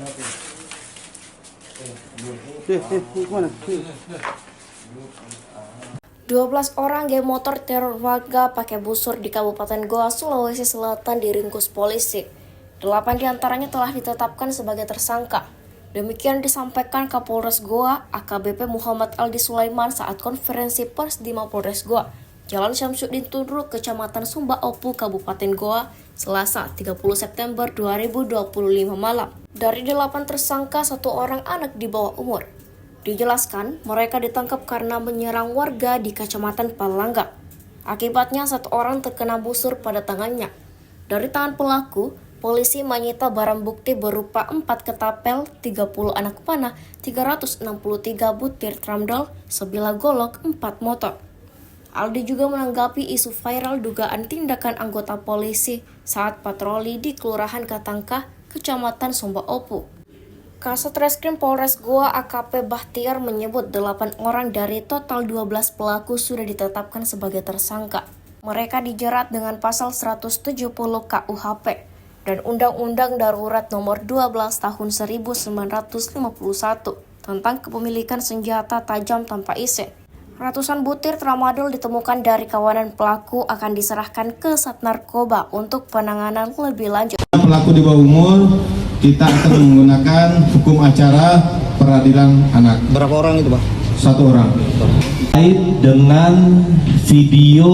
Mana? 12 orang geng motor teror warga pakai busur di Kabupaten Goa, Sulawesi Selatan diringkus polisi. 8 diantaranya telah ditetapkan sebagai tersangka. Demikian disampaikan Kapolres Goa, AKBP Muhammad Aldi Sulaiman saat konferensi pers di Mapolres Goa, Jalan Syamsuddin Tudru, Kecamatan Sumba Opu, Kabupaten Goa, Selasa 30 September 2025 malam. Dari 8 tersangka, 1 orang anak di bawah umur. Dijelaskan, mereka ditangkap karena menyerang warga di Kecamatan Palangga. Akibatnya 1 orang terkena busur pada tangannya. Dari tangan pelaku, polisi menyita barang bukti berupa 4 ketapel, 30 anak panah, 363 butir tramdol, sebilah golok, 4 motor. Aldi juga menanggapi isu viral dugaan tindakan anggota polisi saat patroli di Kelurahan Katangkah, Kecamatan Sumba Opu. Kasat Reskrim Polres Goa AKP Bahtiar menyebut 8 orang dari total 12 pelaku sudah ditetapkan sebagai tersangka. Mereka dijerat dengan pasal 170 KUHP dan Undang-Undang Darurat Nomor 12 Tahun 1951 tentang kepemilikan senjata tajam tanpa izin. Ratusan butir tramadol ditemukan dari kawanan pelaku akan diserahkan ke Sat Narkoba untuk penanganan lebih lanjut. Pelaku di bawah umur, kita akan menggunakan hukum acara peradilan anak. Berapa orang itu, Pak? 1 orang. Terkait dengan video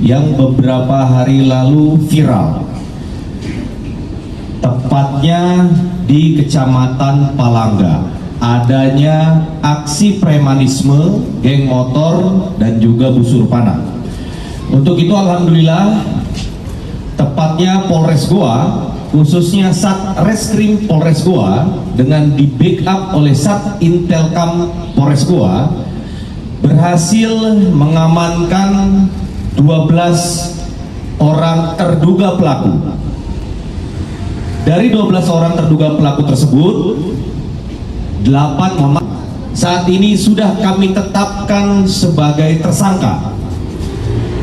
yang beberapa hari lalu viral, tepatnya di Kecamatan Palangga, adanya aksi premanisme, geng motor, dan juga busur panah. Untuk itu alhamdulillah, tepatnya Polres Goa, khususnya Sat Reskrim Polres Goa dengan di backup oleh Sat Intelkam Polres Goa, berhasil mengamankan 12 orang terduga pelaku. Dari 12 orang terduga pelaku tersebut, 8 saat ini sudah kami tetapkan sebagai tersangka.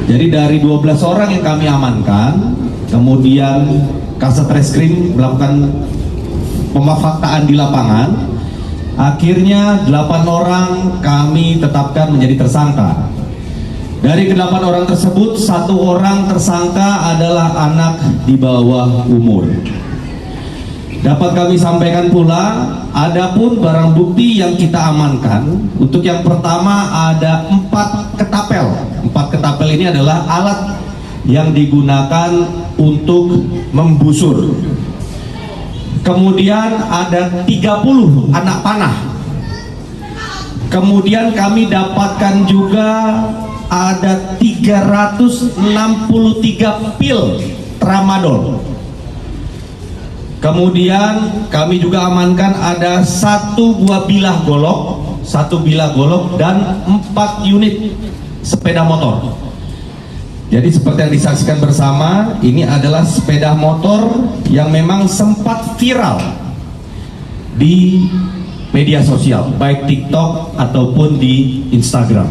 Jadi dari 12 orang yang kami amankan, kemudian Kasat Reskrim melakukan pemafaktaan di lapangan, akhirnya 8 orang kami tetapkan menjadi tersangka. Dari ke-8 orang tersebut, 1 orang tersangka adalah anak di bawah umur. Dapat kami sampaikan pula, adapun barang bukti yang kita amankan, untuk yang pertama ada 4 ketapel. 4 ketapel ini adalah alat yang digunakan untuk membusur. Kemudian ada 30 anak panah. Kemudian kami dapatkan juga ada 363 pil tramadol. Kemudian kami juga amankan ada 1 buah bilah golok, 1 bilah golok dan 4 unit sepeda motor. Jadi seperti yang disaksikan bersama, ini adalah sepeda motor yang memang sempat viral di media sosial, baik TikTok ataupun di Instagram.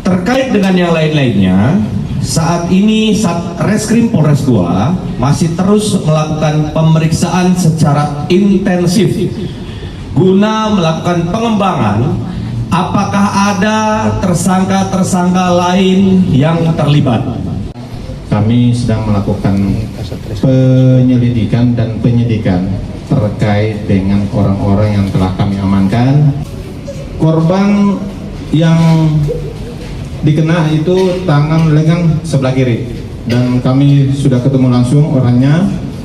Terkait dengan yang lain-lainnya, saat ini Sat Reskrim Polres Goa masih terus melakukan pemeriksaan secara intensif guna melakukan pengembangan apakah ada tersangka-tersangka lain yang terlibat. Kami sedang melakukan penyelidikan dan penyidikan terkait dengan orang-orang yang telah kami amankan. Korban yang dikena itu tangan lengan sebelah kiri, dan kami sudah ketemu langsung orangnya.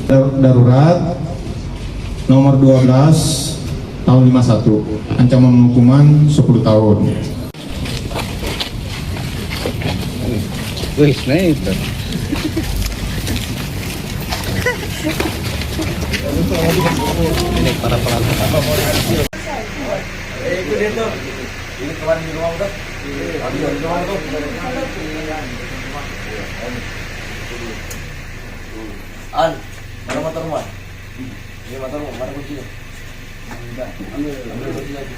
Darurat nomor 12 tahun 51, ancaman hukuman 10 tahun. Wih, naik. Ini para pelaku. Itu dia tuh. Ini kemarin di rumah udah. Habis di rumah tuh. An, mana motor rumah? Ini motor rumah, mana kuncinya? Ambil kunci lagi.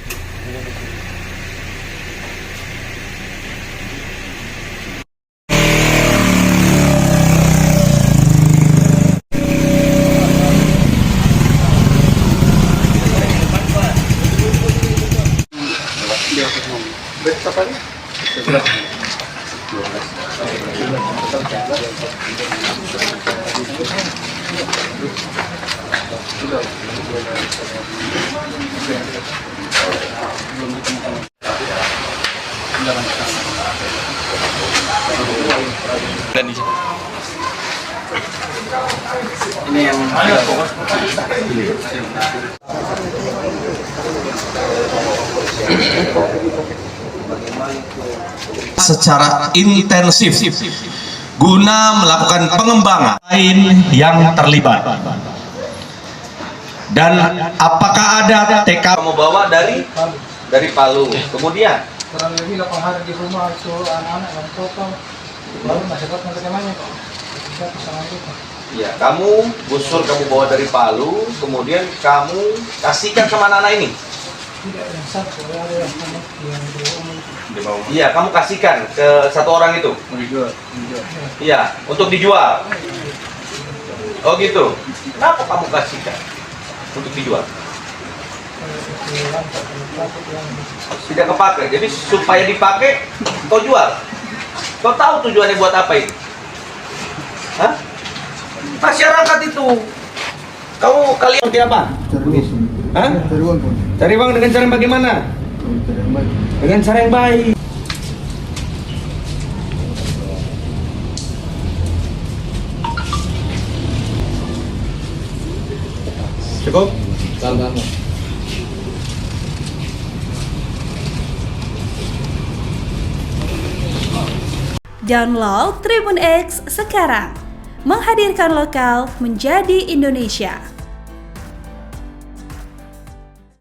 tadi? Ini yang secara intensif guna melakukan pengembangan lain yang terlibat. Dan apakah ada TK Kamu bawa dari Palu. Kemudian kurang lebih 8 hari di rumah itu anak-anak yang potong baru masih dapat namanya Pak. Saya pesanan itu Pak. ya kamu busur kamu bawa dari Palu, kemudian kamu kasihkan sama anak-anak ini. Tidak yang satu ada yang anak yang dua Iya, kamu kasihkan ke satu orang itu. Iya, untuk dijual. Oh gitu. Kenapa kamu kasihkan untuk dijual? Tidak kepakai. Jadi supaya dipakai, kau jual. Kau tahu tujuannya buat apa ini? Hah? Masyarakat itu. Kalian seperti apa? Hah? Cari uang dengan cara yang bagaimana? Dengan cara yang baik. Cukup? Download Tribun X sekarang. Menghadirkan lokal menjadi Indonesia.